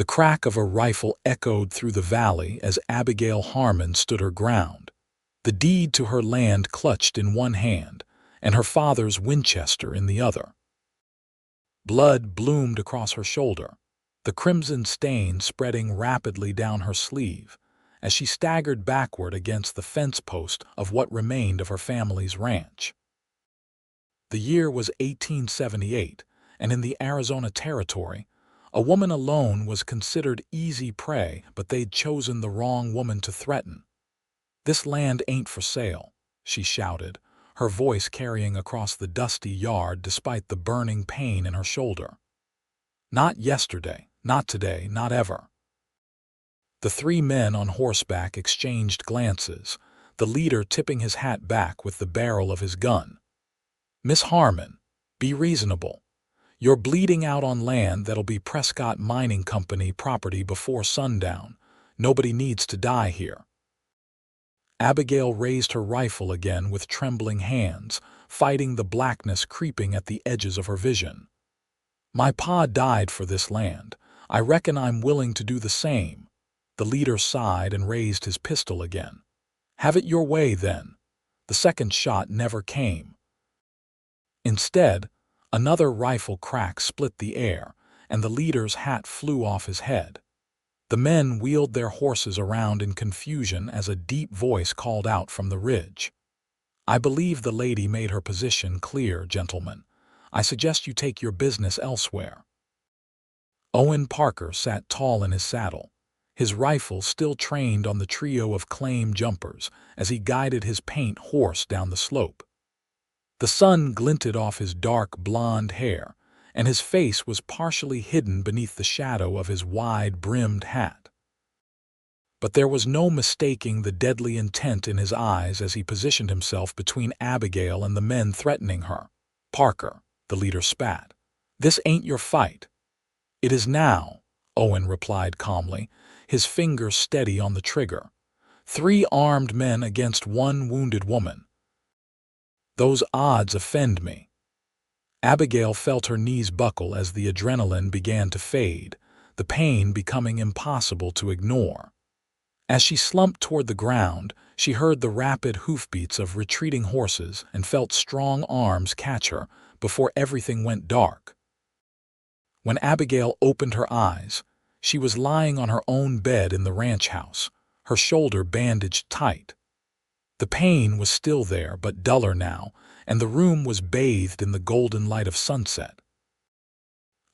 The crack of a rifle echoed through the valley as Abigail Harmon stood her ground, the deed to her land clutched in one hand and her father's Winchester in the other. Blood bloomed across her shoulder, the crimson stain spreading rapidly down her sleeve as she staggered backward against the fence post of what remained of her family's ranch. The year was 1878, and in the Arizona Territory, a woman alone was considered easy prey, but they'd chosen the wrong woman to threaten. "This land ain't for sale," she shouted, her voice carrying across the dusty yard despite the burning pain in her shoulder. "Not yesterday, not today, not ever." The three men on horseback exchanged glances, the leader tipping his hat back with the barrel of his gun. "Miss Harmon, be reasonable. You're bleeding out on land that'll be Prescott Mining Company property before sundown. Nobody needs to die here." Abigail raised her rifle again with trembling hands, fighting the blackness creeping at the edges of her vision. "My pa died for this land. I reckon I'm willing to do the same." The leader sighed and raised his pistol again. "Have it your way, then." The second shot never came. Instead, another rifle crack split the air, and the leader's hat flew off his head. The men wheeled their horses around in confusion as a deep voice called out from the ridge. "I believe the lady made her position clear, gentlemen. I suggest you take your business elsewhere." Owen Parker sat tall in his saddle, his rifle still trained on the trio of claim jumpers as he guided his paint horse down the slope. The sun glinted off his dark blonde hair, and his face was partially hidden beneath the shadow of his wide-brimmed hat. But there was no mistaking the deadly intent in his eyes as he positioned himself between Abigail and the men threatening her. "Parker," the leader spat, "this ain't your fight." "It is now," Owen replied calmly, his fingers steady on the trigger. "Three armed men against one wounded woman. Those odds offend me." Abigail felt her knees buckle as the adrenaline began to fade, the pain becoming impossible to ignore. As she slumped toward the ground, she heard the rapid hoofbeats of retreating horses and felt strong arms catch her before everything went dark. When Abigail opened her eyes, she was lying on her own bed in the ranch house, her shoulder bandaged tight. The pain was still there, but duller now, and the room was bathed in the golden light of sunset.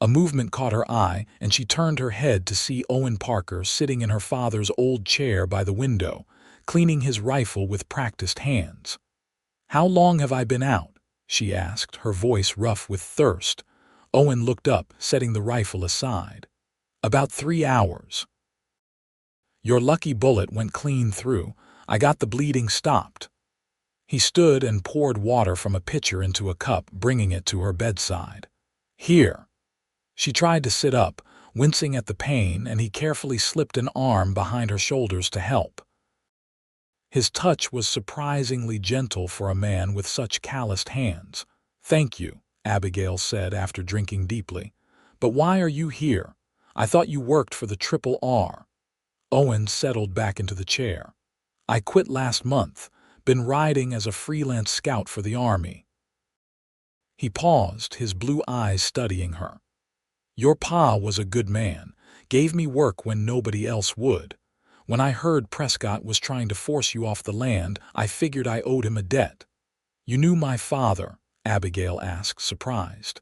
A movement caught her eye, and she turned her head to see Owen Parker sitting in her father's old chair by the window, cleaning his rifle with practiced hands. "How long have I been out?" she asked, her voice rough with thirst. Owen looked up, setting the rifle aside. "About 3 hours. Your lucky bullet went clean through. I got the bleeding stopped." He stood and poured water from a pitcher into a cup, bringing it to her bedside. "Here." She tried to sit up, wincing at the pain, and he carefully slipped an arm behind her shoulders to help. His touch was surprisingly gentle for a man with such calloused hands. "Thank you," Abigail said after drinking deeply. "But why are you here? I thought you worked for the Triple R." Owen settled back into the chair. "I quit last month. Been riding as a freelance scout for the Army." He paused, his blue eyes studying her. "Your pa was a good man, gave me work when nobody else would. When I heard Prescott was trying to force you off the land, I figured I owed him a debt." "You knew my father?" Abigail asked, surprised.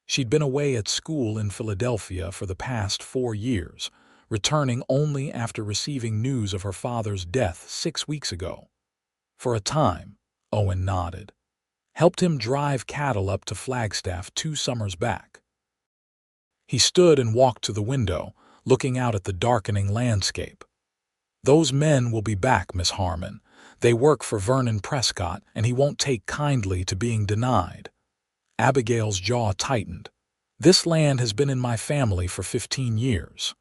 She'd been away at school in Philadelphia for the past 4 years, returning only after receiving news of her father's death 6 weeks ago. "For a time," Owen nodded. "Helped him drive cattle up to Flagstaff 2 summers back." He stood and walked to the window, looking out at the darkening landscape. "Those men will be back, Miss Harmon. They work for Vernon Prescott, and he won't take kindly to being denied." Abigail's jaw tightened. "This land has been in my family for 15 years.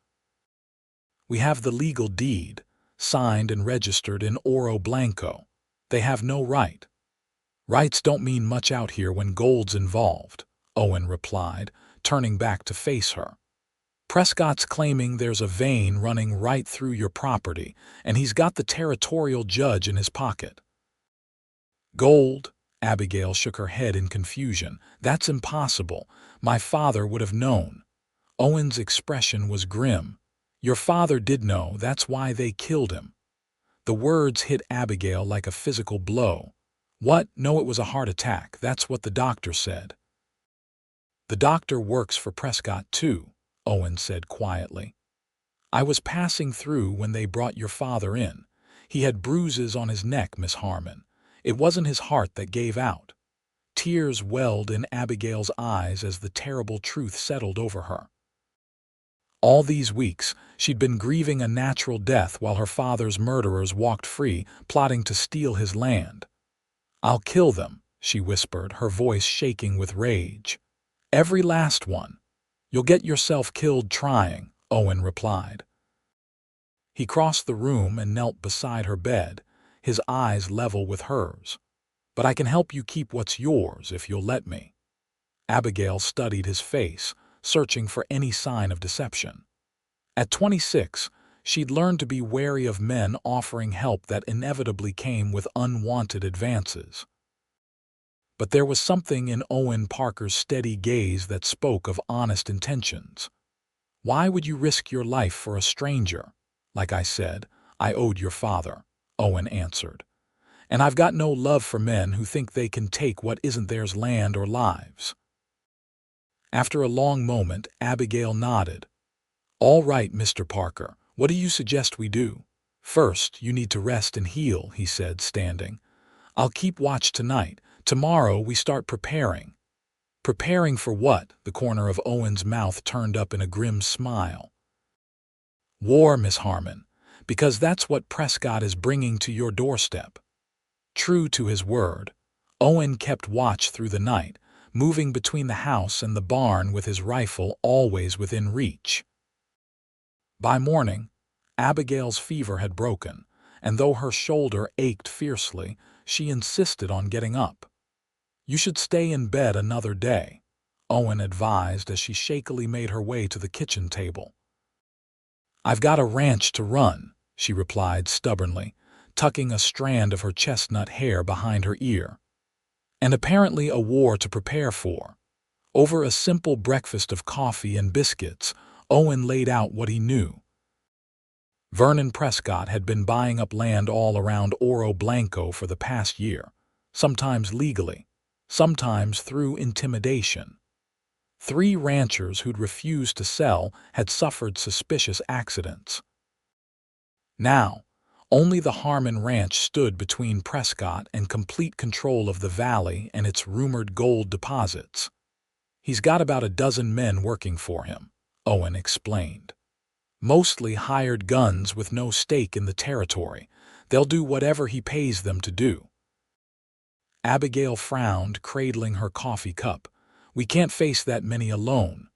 We have the legal deed, signed and registered in Oro Blanco. They have no right." "Rights don't mean much out here when gold's involved," Owen replied, turning back to face her. Prescott's claiming there's a vein running right through your property, and he's got the territorial judge in his pocket." "Gold?" Abigail shook her head in confusion. "That's impossible. My father would have known." Owen's expression was grim. "Your father did know, that's why they killed him." The words hit Abigail like a physical blow. "What? No, it was a heart attack. That's what the doctor said." "The doctor works for Prescott too," Owen said quietly. "I was passing through when they brought your father in. He had bruises on his neck, Miss Harmon. It wasn't his heart that gave out." Tears welled in Abigail's eyes as the terrible truth settled over her. All these weeks, she'd been grieving a natural death while her father's murderers walked free, plotting to steal his land. "I'll kill them," she whispered, her voice shaking with rage. "Every last one." "You'll get yourself killed trying," Owen replied. He crossed the room and knelt beside her bed, his eyes level with hers. "But I can help you keep what's yours if you'll let me." Abigail studied his face, searching for any sign of deception. At 26, she'd learned to be wary of men offering help that inevitably came with unwanted advances. But there was something in Owen Parker's steady gaze that spoke of honest intentions. "Why would you risk your life for a stranger?" "Like I said, I owed your father," Owen answered. "And I've got no love for men who think they can take what isn't theirs, land or lives." After a long moment, Abigail nodded. "All right, Mr. Parker, what do you suggest we do?" "First, you need to rest and heal," he said, standing. "I'll keep watch tonight. Tomorrow we start preparing." "Preparing for what?" The corner of Owen's mouth turned up in a grim smile. "War, Miss Harmon, because that's what Prescott is bringing to your doorstep." True to his word, Owen kept watch through the night, moving between the house and the barn with his rifle always within reach. By morning, Abigail's fever had broken, and though her shoulder ached fiercely, she insisted on getting up. "You should stay in bed another day," Owen advised as she shakily made her way to the kitchen table. "I've got a ranch to run," she replied stubbornly, tucking a strand of her chestnut hair behind her ear. "And apparently a war to prepare for." Over a simple breakfast of coffee and biscuits, Owen laid out what he knew. Vernon Prescott had been buying up land all around Oro Blanco for the past year, sometimes legally, sometimes through intimidation. 3 ranchers who'd refused to sell had suffered suspicious accidents. Now, only the Harmon Ranch stood between Prescott and complete control of the valley and its rumored gold deposits. "He's got about a dozen men working for him," Owen explained. "Mostly hired guns with no stake in the territory. They'll do whatever he pays them to do." Abigail frowned, cradling her coffee cup. "We can't face that many alone."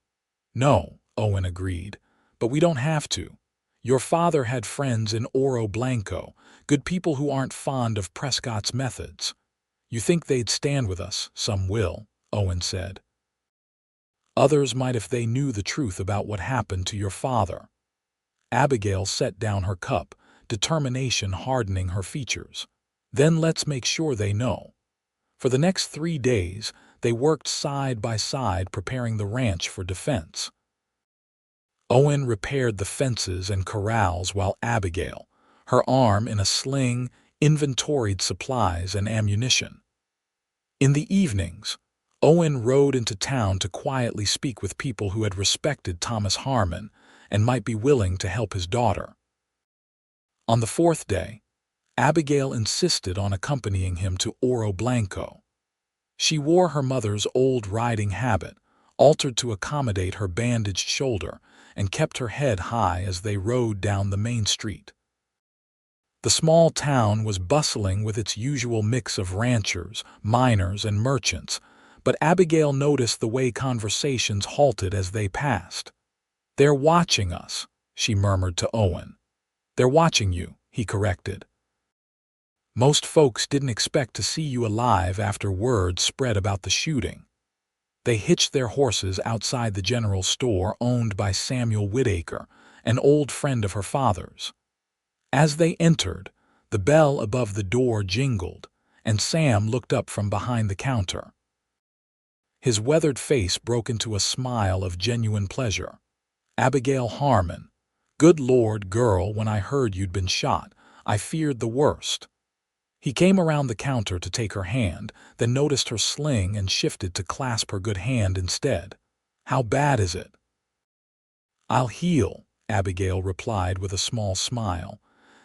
"No," Owen agreed, "but we don't have to. Your father had friends in Oro Blanco, good people who aren't fond of Prescott's methods." "You think they'd stand with us?" "Some will," Owen said. "Others might if they knew the truth about what happened to your father." Abigail set down her cup, determination hardening her features. "Then let's make sure they know." For the next 3 days, they worked side by side preparing the ranch for defense. Owen repaired the fences and corrals while Abigail, her arm in a sling, inventoried supplies and ammunition. In the evenings, Owen rode into town to quietly speak with people who had respected Thomas Harmon and might be willing to help his daughter. On the 4th day, Abigail insisted on accompanying him to Oro Blanco. She wore her mother's old riding habit, altered to accommodate her bandaged shoulder, and kept her head high as they rode down the main street. The small town was bustling with its usual mix of ranchers, miners, and merchants, but Abigail noticed the way conversations halted as they passed. "They're watching us," she murmured to Owen. "They're watching you," he corrected. "Most folks didn't expect to see you alive after word spread about the shooting." They hitched their horses outside the general store owned by Samuel Whitaker, an old friend of her father's. As they entered, the bell above the door jingled, and Sam looked up from behind the counter. His weathered face broke into a smile of genuine pleasure. "Abigail Harmon. Good Lord, girl, when I heard you'd been shot, I feared the worst." He came around the counter to take her hand, then noticed her sling and shifted to clasp her good hand instead. "How bad is it?" "I'll heal," Abigail replied with a small smile,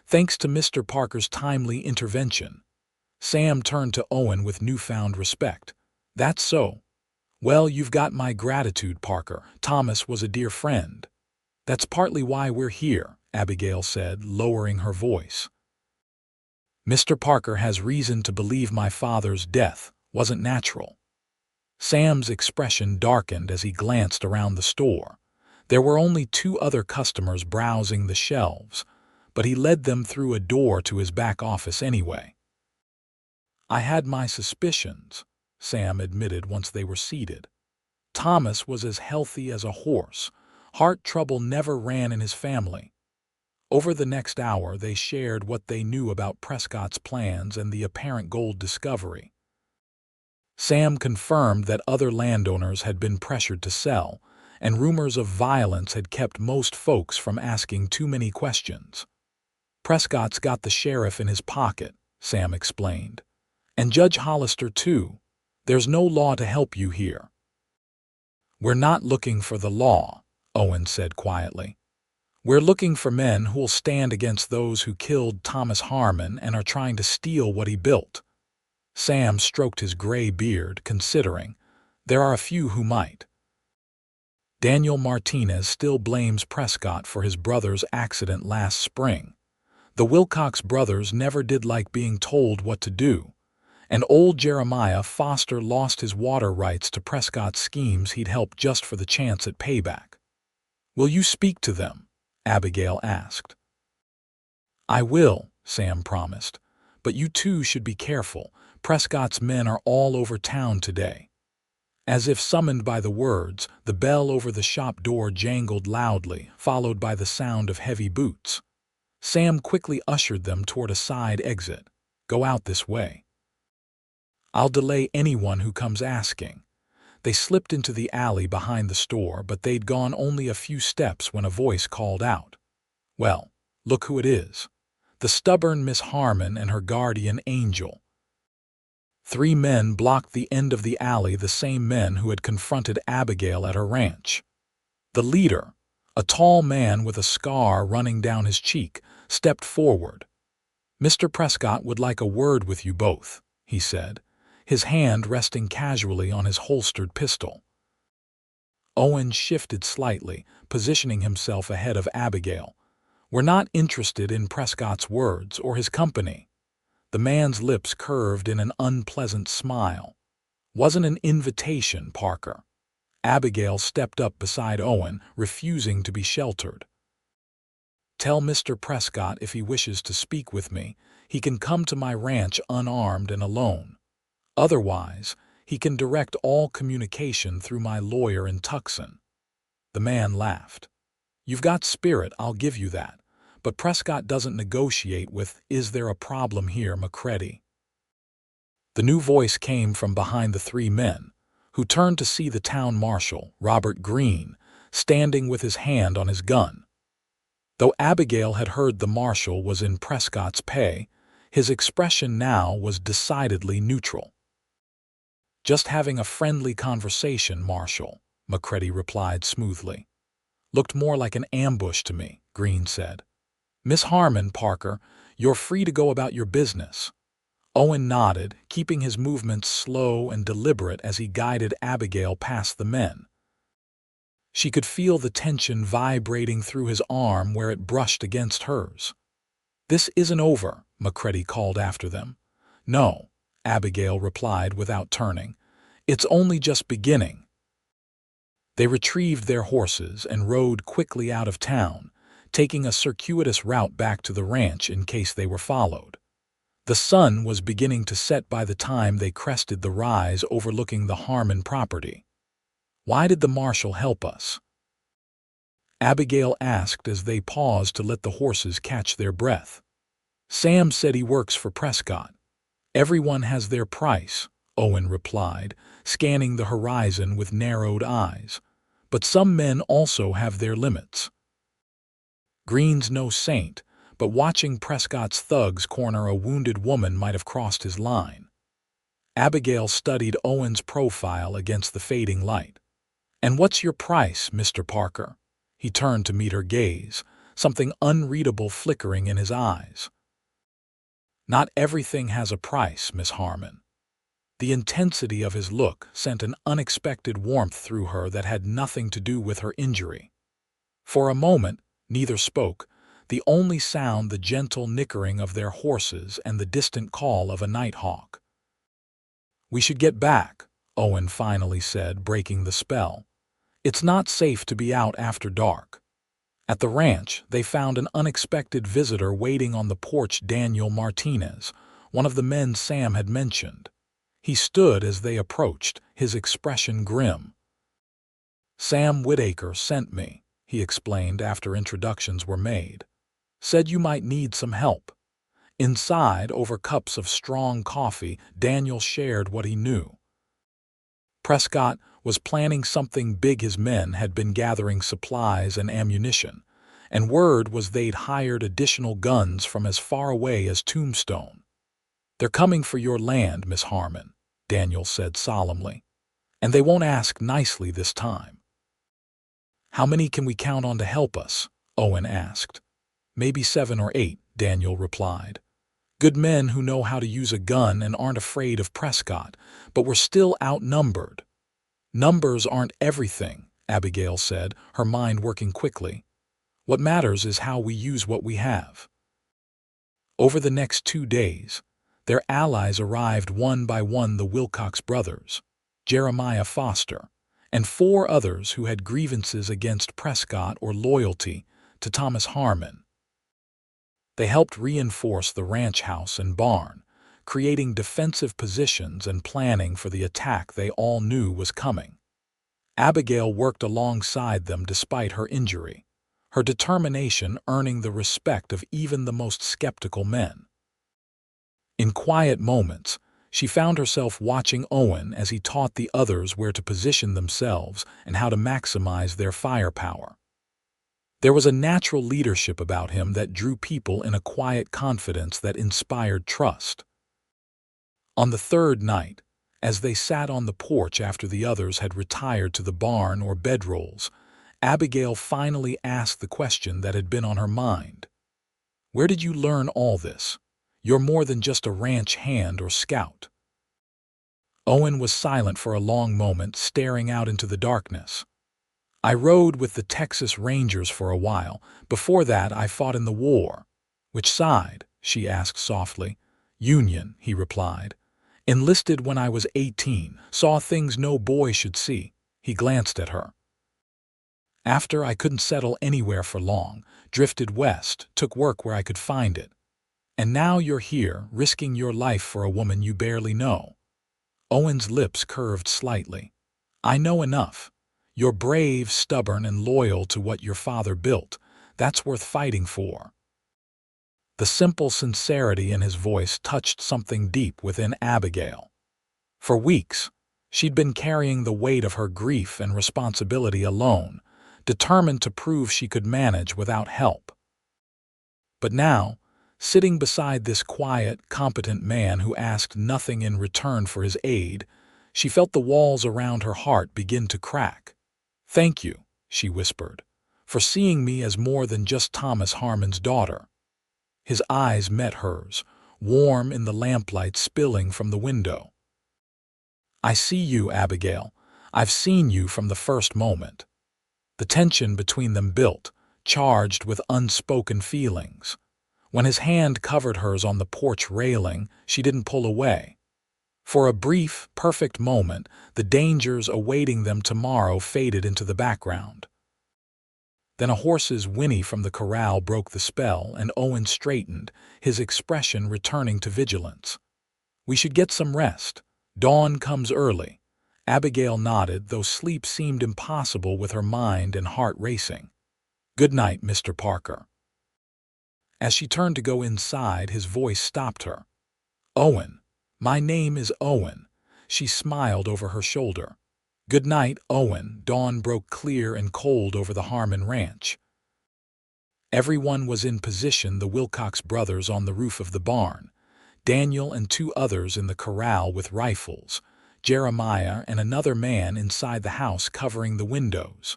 "thanks to Mr. Parker's timely intervention." Sam turned to Owen with newfound respect. "That's so. Well, you've got my gratitude, Parker. Thomas was a dear friend." "That's partly why we're here," Abigail said, lowering her voice. "Mr. Parker has reason to believe my father's death wasn't natural." Sam's expression darkened as he glanced around the store. There were only 2 other customers browsing the shelves, but he led them through a door to his back office anyway. "I had my suspicions," Sam admitted once they were seated. "Thomas was as healthy as a horse. Heart trouble never ran in his family." Over the next hour, they shared what they knew about Prescott's plans and the apparent gold discovery. Sam confirmed that other landowners had been pressured to sell, and rumors of violence had kept most folks from asking too many questions. "Prescott's got the sheriff in his pocket," Sam explained. "And Judge Hollister, too. There's no law to help you here." "We're not looking for the law," Owen said quietly. "We're looking for men who'll stand against those who killed Thomas Harmon and are trying to steal what he built." Sam stroked his gray beard, considering. "There are a few who might." Daniel Martinez still blames Prescott for his brother's accident last spring. The Wilcox brothers never did like being told what to do, and old Jeremiah Foster lost his water rights to Prescott's schemes he'd helped just for the chance at payback. "Will you speak to them?" Abigail asked. "I will," Sam promised. "But you two should be careful. Prescott's men are all over town today." As if summoned by the words, the bell over the shop door jangled loudly, followed by the sound of heavy boots. Sam quickly ushered them toward a side exit. "Go out this way. I'll delay anyone who comes asking." They slipped into the alley behind the store, but they'd gone only a few steps when a voice called out. "Well, look who it is. The stubborn Miss Harmon and her guardian angel." 3 men blocked the end of the alley, the same men who had confronted Abigail at her ranch. The leader, a tall man with a scar running down his cheek, stepped forward. "Mr. Prescott would like a word with you both," he said, his hand resting casually on his holstered pistol. Owen shifted slightly, positioning himself ahead of Abigail. "We're not interested in Prescott's words or his company." The man's lips curved in an unpleasant smile. "Wasn't an invitation, Parker." Abigail stepped up beside Owen, refusing to be sheltered. "Tell Mr. Prescott if he wishes to speak with me, he can come to my ranch unarmed and alone. Otherwise, he can direct all communication through my lawyer in Tucson." The man laughed. "You've got spirit, I'll give you that. But Prescott doesn't negotiate with, is there a problem here, McCready?" The new voice came from behind the 3 men, who turned to see the town marshal, Robert Green, standing with his hand on his gun. Though Abigail had heard the marshal was in Prescott's pay, his expression now was decidedly neutral. "Just having a friendly conversation, Marshal," McCready replied smoothly. "Looked more like an ambush to me," Green said. "Miss Harmon, Parker, you're free to go about your business." Owen nodded, keeping his movements slow and deliberate as he guided Abigail past the men. She could feel the tension vibrating through his arm where it brushed against hers. "This isn't over," McCready called after them. "No," Abigail replied without turning. "It's only just beginning." They retrieved their horses and rode quickly out of town, taking a circuitous route back to the ranch in case they were followed. The sun was beginning to set by the time they crested the rise overlooking the Harmon property. Why did the marshal help us?" Abigail asked as they paused to let the horses catch their breath. "Sam said he works for Prescott. Everyone has their price," Owen replied, scanning the horizon with narrowed eyes. "But some men also have their limits. Green's no saint, but watching Prescott's thugs corner a wounded woman might have crossed his line." Abigail studied Owen's profile against the fading light. "And what's your price, Mr. Parker?" He turned to meet her gaze, something unreadable flickering in his eyes. "Not everything has a price, Miss Harmon." The intensity of his look sent an unexpected warmth through her that had nothing to do with her injury. For a moment, neither spoke, the only sound the gentle nickering of their horses and the distant call of a nighthawk. "We should get back," Owen finally said, breaking the spell. "It's not safe to be out after dark." At the ranch, they found an unexpected visitor waiting on the porch. Daniel Martinez, one of the men Sam had mentioned. He stood as they approached, his expression grim. "Sam Whitaker sent me," he explained after introductions were made. "Said you might need some help." Inside, over cups of strong coffee, Daniel shared what he knew. Prescott was planning something big. His men had been gathering supplies and ammunition, and word was they'd hired additional guns from as far away as Tombstone. "They're coming for your land, Miss Harmon," Daniel said solemnly. "And they won't ask nicely this time." "How many can we count on to help us?" Owen asked. "Maybe 7 or 8, Daniel replied. "Good men who know how to use a gun and aren't afraid of Prescott, but we're still outnumbered." "Numbers aren't everything," Abigail said, her mind working quickly. "What matters is how we use what we have." Over the next 2 days, their allies arrived one by one: the Wilcox brothers, Jeremiah Foster, and 4 others who had grievances against Prescott or loyalty to Thomas Harmon. They helped reinforce the ranch house and barn, creating defensive positions and planning for the attack they all knew was coming. Abigail worked alongside them despite her injury, her determination earning the respect of even the most skeptical men. In quiet moments, she found herself watching Owen as he taught the others where to position themselves and how to maximize their firepower. There was a natural leadership about him that drew people in, a quiet confidence that inspired trust. On the 3rd night, as they sat on the porch after the others had retired to the barn or bedrolls, Abigail finally asked the question that had been on her mind. "Where did you learn all this? You're more than just a ranch hand or scout." Owen was silent for a long moment, staring out into the darkness. "I rode with the Texas Rangers for a while. Before that, I fought in the war." "Which side?" she asked softly. "Union," he replied. "Enlisted when I was 18, saw things no boy should see." He glanced at her. "After, I couldn't settle anywhere for long, drifted west, took work where I could find it. And now you're here, risking your life for a woman you barely know." Owen's lips curved slightly. "I know enough. You're brave, stubborn, and loyal to what your father built. That's worth fighting for." The simple sincerity in his voice touched something deep within Abigail. For weeks, she'd been carrying the weight of her grief and responsibility alone, determined to prove she could manage without help. But now, sitting beside this quiet, competent man who asked nothing in return for his aid, she felt the walls around her heart begin to crack. "Thank you," she whispered, "for seeing me as more than just Thomas Harmon's daughter." His eyes met hers, warm in the lamplight spilling from the window. "I see you, Abigail. I've seen you from the first moment." The tension between them built, charged with unspoken feelings. When his hand covered hers on the porch railing, she didn't pull away. For a brief, perfect moment, the dangers awaiting them tomorrow faded into the background. Then a horse's whinny from the corral broke the spell, and Owen straightened, his expression returning to vigilance. "We should get some rest. Dawn comes early." Abigail nodded, though sleep seemed impossible with her mind and heart racing. "Good night, Mr. Parker." As she turned to go inside, his voice stopped her. "Owen. My name is Owen." She smiled over her shoulder. "Good night, Owen." Dawn broke clear and cold over the Harmon ranch. Everyone was in position, the Wilcox brothers on the roof of the barn, Daniel and two others in the corral with rifles, Jeremiah and another man inside the house covering the windows.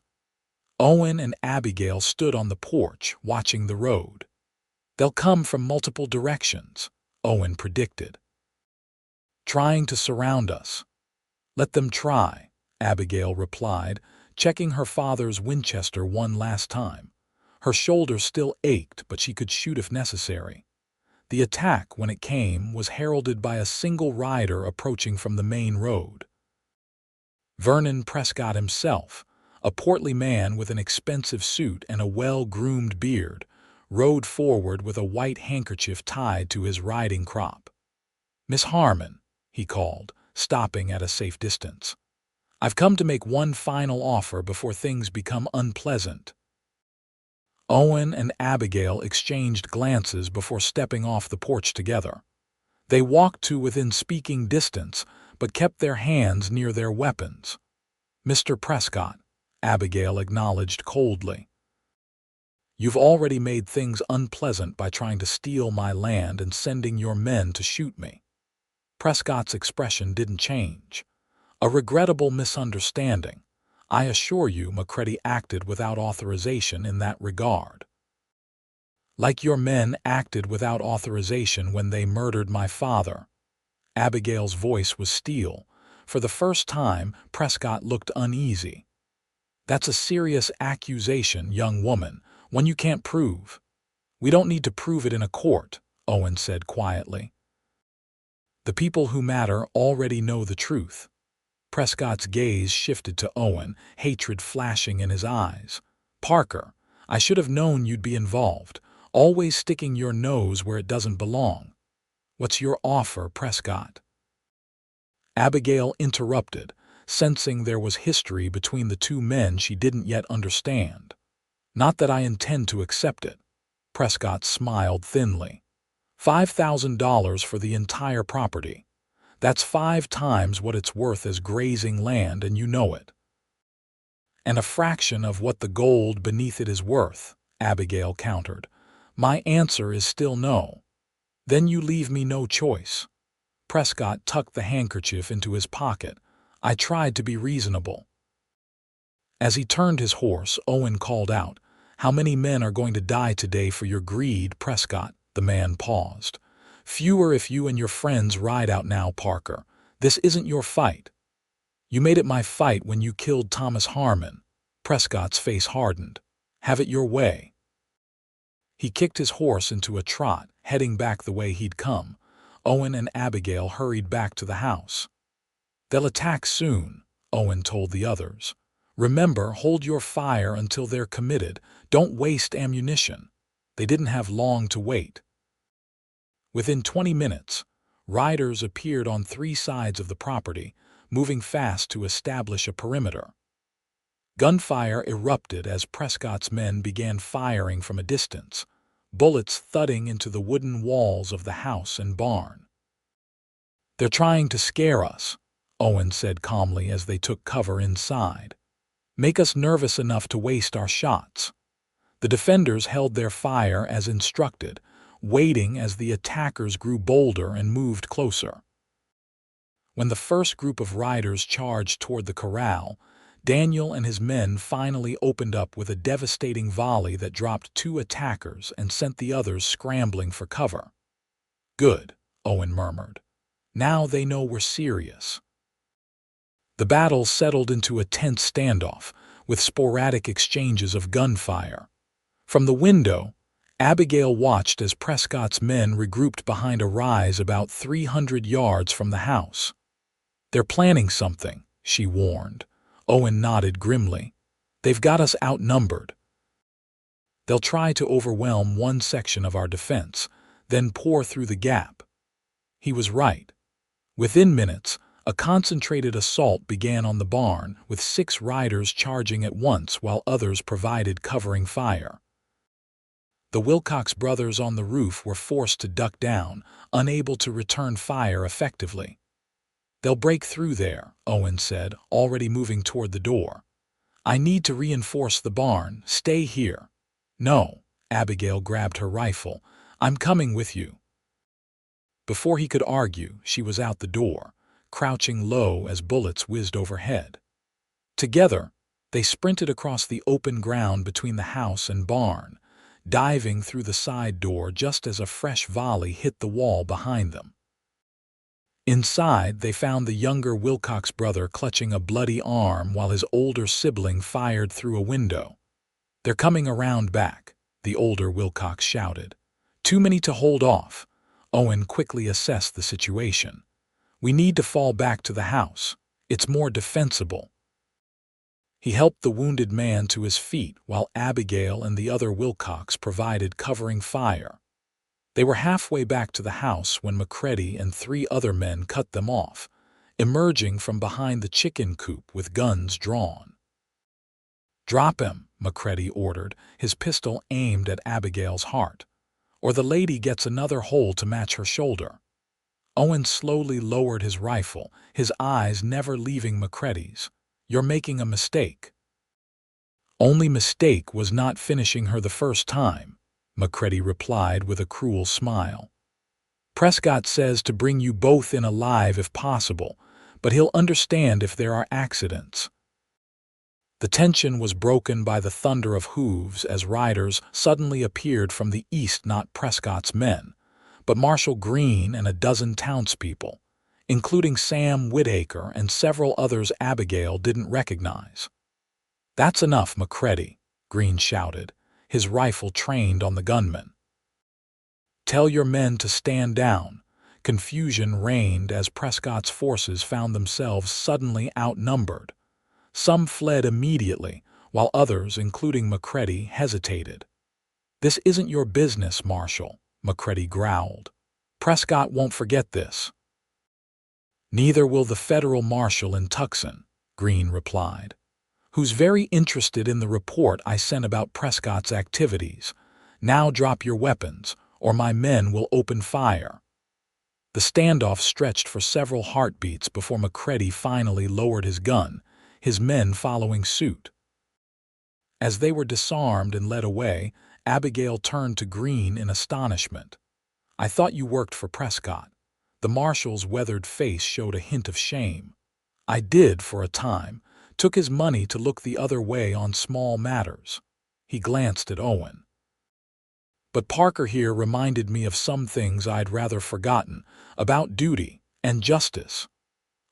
Owen and Abigail stood on the porch, watching the road. "They'll come from multiple directions," Owen predicted. "Trying to surround us." "Let them try," Abigail replied, checking her father's Winchester one last time. Her shoulder still ached, but she could shoot if necessary. The attack, when it came, was heralded by a single rider approaching from the main road. Vernon Prescott himself, a portly man with an expensive suit and a well-groomed beard, rode forward with a white handkerchief tied to his riding crop. "Miss Harmon," he called, stopping at a safe distance. "I've come to make one final offer before things become unpleasant." Owen and Abigail exchanged glances before stepping off the porch together. They walked to within speaking distance, but kept their hands near their weapons. "Mr. Prescott," Abigail acknowledged coldly, "you've already made things unpleasant by trying to steal my land and sending your men to shoot me." Prescott's expression didn't change. "A regrettable misunderstanding. I assure you McCready acted without authorization in that regard." "Like your men acted without authorization when they murdered my father." Abigail's voice was steel. For the first time, Prescott looked uneasy. "That's a serious accusation, young woman, one you can't prove." "We don't need to prove it in a court," Owen said quietly. "The people who matter already know the truth." Prescott's gaze shifted to Owen, hatred flashing in his eyes. "Parker, I should have known you'd be involved, always sticking your nose where it doesn't belong. What's your offer, Prescott?" Abigail interrupted, sensing there was history between the two men she didn't yet understand. "Not that I intend to accept it." Prescott smiled thinly. $5,000 for the entire property. That's 5 times what it's worth as grazing land, and you know it. "And a fraction of what the gold beneath it is worth," Abigail countered. "My answer is still no." "Then you leave me no choice." Prescott tucked the handkerchief into his pocket. "I tried to be reasonable." As he turned his horse, Owen called out, "How many men are going to die today for your greed, Prescott?" The man paused. "Fewer if you and your friends ride out now, Parker. This isn't your fight." "You made it my fight when you killed Thomas Harmon." Prescott's face hardened. "Have it your way." He kicked his horse into a trot, heading back the way he'd come. Owen and Abigail hurried back to the house. "They'll attack soon," Owen told the others. "Remember, hold your fire until they're committed. Don't waste ammunition." They didn't have long to wait. Within 20 minutes, riders appeared on 3 sides of the property, moving fast to establish a perimeter. Gunfire erupted as Prescott's men began firing from a distance, bullets thudding into the wooden walls of the house and barn. "They're trying to scare us," Owen said calmly as they took cover inside. "Make us nervous enough to waste our shots." The defenders held their fire as instructed, waiting as the attackers grew bolder and moved closer. When the first group of riders charged toward the corral, Daniel and his men finally opened up with a devastating volley that dropped 2 attackers and sent the others scrambling for cover. "Good," Owen murmured. "Now they know we're serious." The battle settled into a tense standoff, with sporadic exchanges of gunfire. From the window, Abigail watched as Prescott's men regrouped behind a rise about 300 yards from the house. "They're planning something," she warned. Owen nodded grimly. "They've got us outnumbered. They'll try to overwhelm one section of our defense, then pour through the gap." He was right. Within minutes, A concentrated assault began on the barn, with 6 riders charging at once while others provided covering fire. The Wilcox brothers on the roof were forced to duck down, unable to return fire effectively. "They'll break through there," Owen said, already moving toward the door. "I need to reinforce the barn. Stay here." "No." Abigail grabbed her rifle. "I'm coming with you." Before he could argue, she was out the door, crouching low as bullets whizzed overhead. Together, they sprinted across the open ground between the house and barn, diving through the side door just as a fresh volley hit the wall behind them. Inside, they found the younger Wilcox brother clutching a bloody arm while his older sibling fired through a window. "They're coming around back," the older Wilcox shouted. "Too many to hold off." Owen quickly assessed the situation. "We need to fall back to the house. It's more defensible." He helped the wounded man to his feet while Abigail and the other Wilcox provided covering fire. They were halfway back to the house when McCready and 3 other men cut them off, emerging from behind the chicken coop with guns drawn. "Drop him," McCready ordered, his pistol aimed at Abigail's heart, "or the lady gets another hole to match her shoulder." Owen slowly lowered his rifle, his eyes never leaving McCready's. "You're making a mistake." "Only mistake was not finishing her the first time," McCready replied with a cruel smile. "Prescott says to bring you both in alive if possible, but he'll understand if there are accidents." The tension was broken by the thunder of hooves as riders suddenly appeared from the east, not Prescott's men, but Marshal Green and a dozen townspeople, including Sam Whitaker and several others Abigail didn't recognize. "That's enough, McCready," Green shouted, his rifle trained on the gunman. "Tell your men to stand down." Confusion reigned as Prescott's forces found themselves suddenly outnumbered. Some fled immediately, while others, including McCready, hesitated. "This isn't your business, Marshal," McCready growled. "Prescott won't forget this." "Neither will the federal marshal in Tucson," Green replied, "who's very interested in the report I sent about Prescott's activities. Now drop your weapons, or my men will open fire." The standoff stretched for several heartbeats before McCready finally lowered his gun, his men following suit. As they were disarmed and led away, Abigail turned to Green in astonishment. "I thought you worked for Prescott." The marshal's weathered face showed a hint of shame. "I did for a time. Took his money to look the other way on small matters." He glanced at Owen. "But Parker here reminded me of some things I'd rather forgotten, about duty and justice."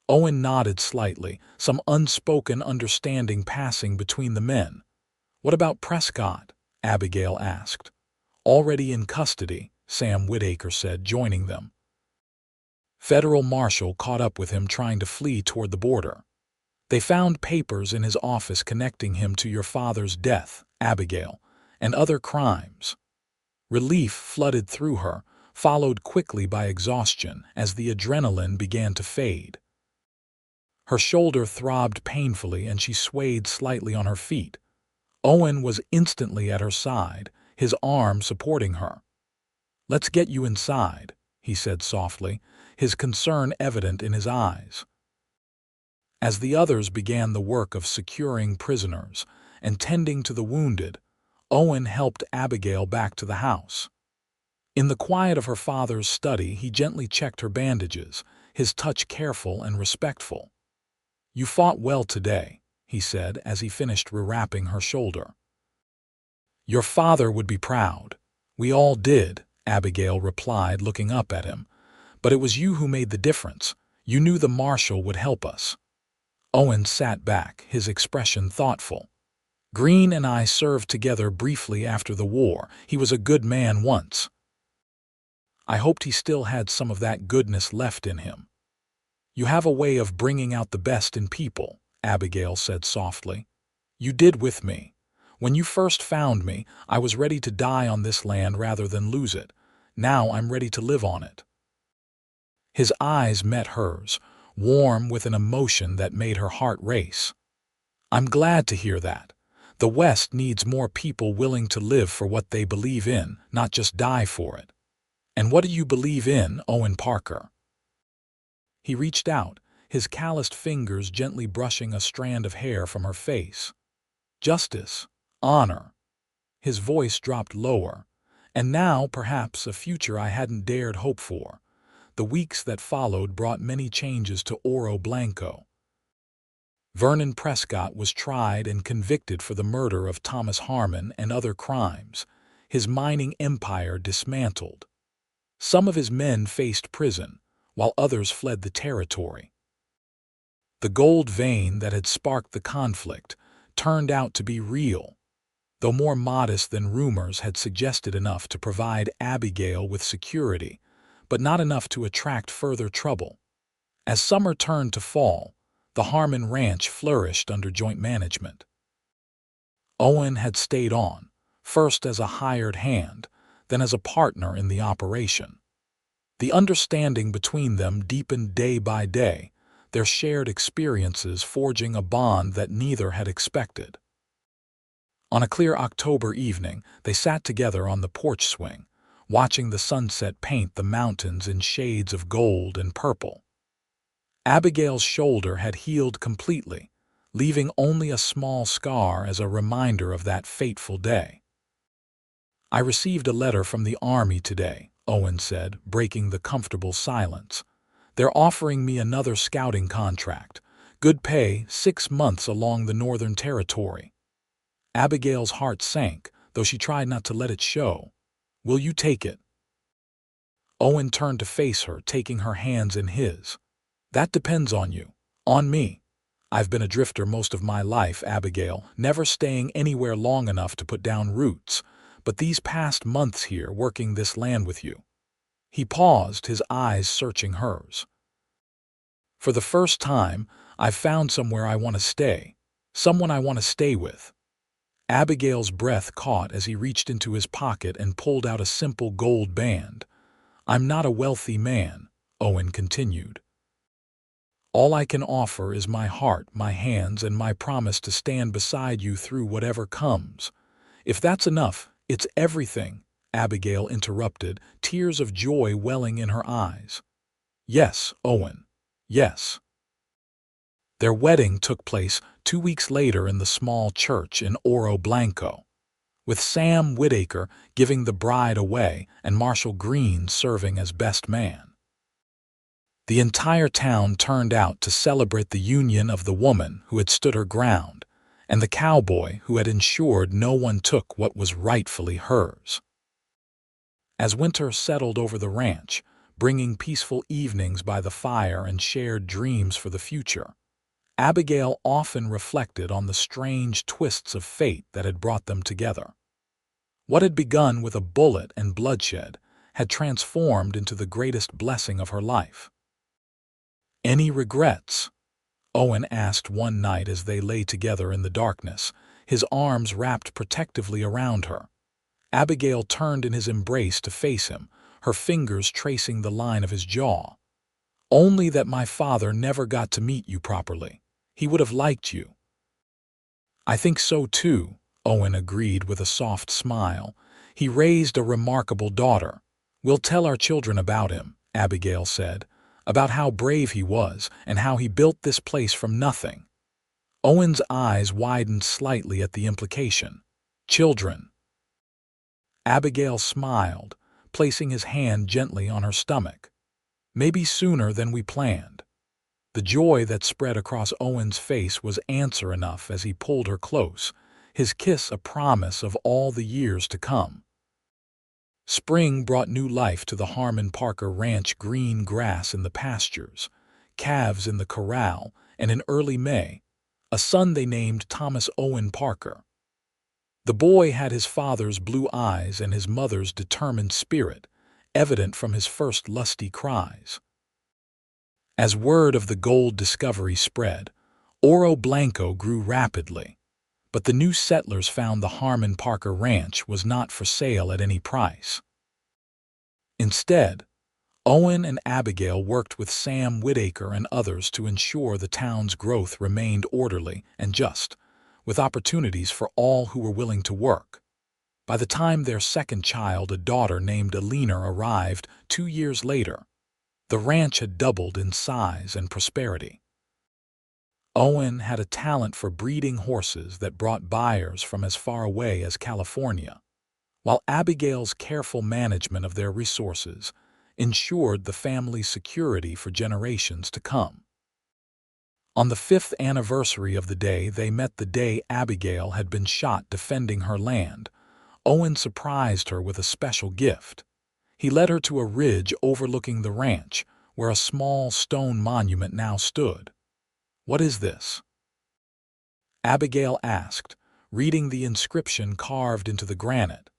Owen nodded slightly, some unspoken understanding passing between the men. "What about Prescott?" Abigail asked. "Already in custody," Sam Whitaker said, joining them. Federal marshal caught up with him trying to flee toward the border. "They found papers in his office connecting him to your father's death, Abigail, and other crimes." Relief flooded through her, followed quickly by exhaustion as the adrenaline began to fade. Her shoulder throbbed painfully and she swayed slightly on her feet. Owen was instantly at her side, his arm supporting her. "Let's get you inside," he said softly, his concern evident in his eyes. As the others began the work of securing prisoners and tending to the wounded, Owen helped Abigail back to the house. In the quiet of her father's study, he gently checked her bandages, his touch careful and respectful. "You fought well today," he said as he finished rewrapping her shoulder. "Your father would be proud." "We all did," Abigail replied, looking up at him. "But it was you who made the difference. You knew the marshal would help us." Owen sat back, his expression thoughtful. "Green and I served together briefly after the war. He was a good man once." I hoped he still had some of that goodness left in him. "You have a way of bringing out the best in people," Abigail said softly. "You did with me. When you first found me, I was ready to die on this land rather than lose it. Now I'm ready to live on it." His eyes met hers, warm with an emotion that made her heart race. "I'm glad to hear that. The West needs more people willing to live for what they believe in, not just die for it." "And what do you believe in, Owen Parker?" He reached out, his calloused fingers gently brushing a strand of hair from her face. "Justice, honor." His voice dropped lower. "And now, perhaps, a future I hadn't dared hope for." The weeks that followed brought many changes to Oro Blanco. Vernon Prescott was tried and convicted for the murder of Thomas Harmon and other crimes, his mining empire dismantled. Some of his men faced prison, while others fled the territory. The gold vein that had sparked the conflict turned out to be real, though more modest than rumors had suggested, enough to provide Abigail with security, but not enough to attract further trouble. As summer turned to fall, the Harmon Ranch flourished under joint management. Owen had stayed on, first as a hired hand, then as a partner in the operation. The understanding between them deepened day by day, their shared experiences forging a bond that neither had expected. On a clear October evening, they sat together on the porch swing, watching the sunset paint the mountains in shades of gold and purple. Abigail's shoulder had healed completely, leaving only a small scar as a reminder of that fateful day. "I received a letter from the Army today," Owen said, breaking the comfortable silence. "They're offering me another scouting contract. Good pay, 6 months along the Northern Territory." Abigail's heart sank, though she tried not to let it show. "Will you take it?" Owen turned to face her, taking her hands in his. "That depends on you. On me. I've been a drifter most of my life, Abigail, never staying anywhere long enough to put down roots. But these past months here, working this land with you." He paused, his eyes searching hers. "For the first time, I've found somewhere I want to stay. Someone I want to stay with." Abigail's breath caught as he reached into his pocket and pulled out a simple gold band. "I'm not a wealthy man," Owen continued. "All I can offer is my heart, my hands, and my promise to stand beside you through whatever comes. If that's enough, it's everything," Abigail interrupted, tears of joy welling in her eyes. "Yes, Owen. Yes." Their wedding took place 2 weeks later in the small church in Oro Blanco, with Sam Whitaker giving the bride away and Marshall Green serving as best man. The entire town turned out to celebrate the union of the woman who had stood her ground and the cowboy who had ensured no one took what was rightfully hers. As winter settled over the ranch, bringing peaceful evenings by the fire and shared dreams for the future, Abigail often reflected on the strange twists of fate that had brought them together. What had begun with a bullet and bloodshed had transformed into the greatest blessing of her life. "Any regrets?" Owen asked one night as they lay together in the darkness, his arms wrapped protectively around her. Abigail turned in his embrace to face him, her fingers tracing the line of his jaw. "Only that my father never got to meet you properly. He would have liked you." "I think so too," Owen agreed with a soft smile. "He raised a remarkable daughter. We'll tell our children about him," Abigail said, "about how brave he was and how he built this place from nothing." Owen's eyes widened slightly at the implication. "Children." Abigail smiled, placing his hand gently on her stomach. "Maybe sooner than we planned." The joy that spread across Owen's face was answer enough as he pulled her close, his kiss a promise of all the years to come. Spring brought new life to the Harmon Parker Ranch, green grass in the pastures, calves in the corral, and in early May, a son they named Thomas Owen Parker. The boy had his father's blue eyes and his mother's determined spirit, evident from his first lusty cries. As word of the gold discovery spread, Oro Blanco grew rapidly, but the new settlers found the Harmon Parker Ranch was not for sale at any price. Instead, Owen and Abigail worked with Sam Whitaker and others to ensure the town's growth remained orderly and just, with opportunities for all who were willing to work. By the time their second child, a daughter named Alina, arrived 2 years later, the ranch had doubled in size and prosperity. Owen had a talent for breeding horses that brought buyers from as far away as California, while Abigail's careful management of their resources ensured the family's security for generations to come. On the 5th anniversary of the day they met, the day Abigail had been shot defending her land, Owen surprised her with a special gift. He led her to a ridge overlooking the ranch, where a small stone monument now stood. "What is this?" Abigail asked, reading the inscription carved into the granite.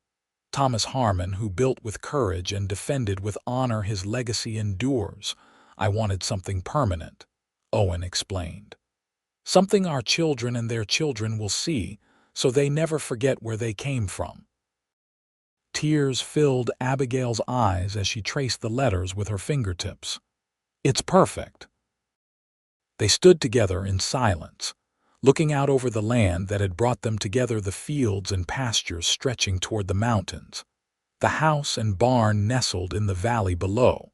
"Thomas Harmon, who built with courage and defended with honor, his legacy endures. I wanted something permanent," Owen explained. "Something our children and their children will see, so they never forget where they came from." Tears filled Abigail's eyes as she traced the letters with her fingertips. "It's perfect." They stood together in silence, looking out over the land that had brought them together, the fields and pastures stretching toward the mountains, the house and barn nestled in the valley below,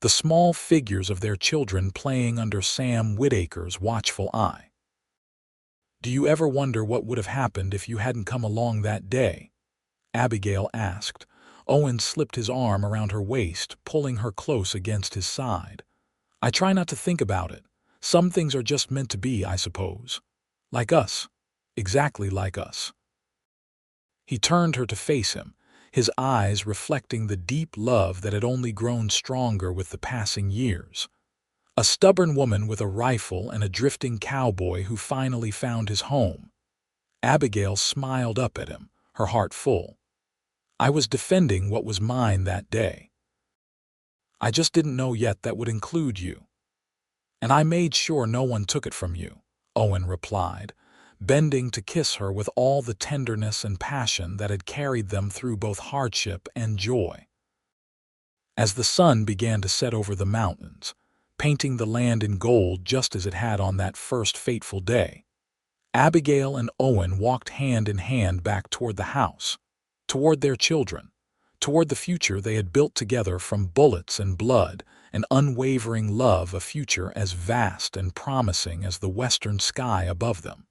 the small figures of their children playing under Sam Whitaker's watchful eye. "Do you ever wonder what would have happened if you hadn't come along that day?" Abigail asked. Owen slipped his arm around her waist, pulling her close against his side. "I try not to think about it. Some things are just meant to be, I suppose. Like us. Exactly like us." He turned her to face him, his eyes reflecting the deep love that had only grown stronger with the passing years. A stubborn woman with a rifle and a drifting cowboy who finally found his home. Abigail smiled up at him, her heart full. "I was defending what was mine that day. I just didn't know yet that would include you. And I made sure no one took it from you," Owen replied, bending to kiss her with all the tenderness and passion that had carried them through both hardship and joy. As the sun began to set over the mountains, painting the land in gold just as it had on that first fateful day, Abigail and Owen walked hand in hand back toward the house, toward their children, toward the future they had built together from bullets and blood and unwavering love, a future as vast and promising as the western sky above them.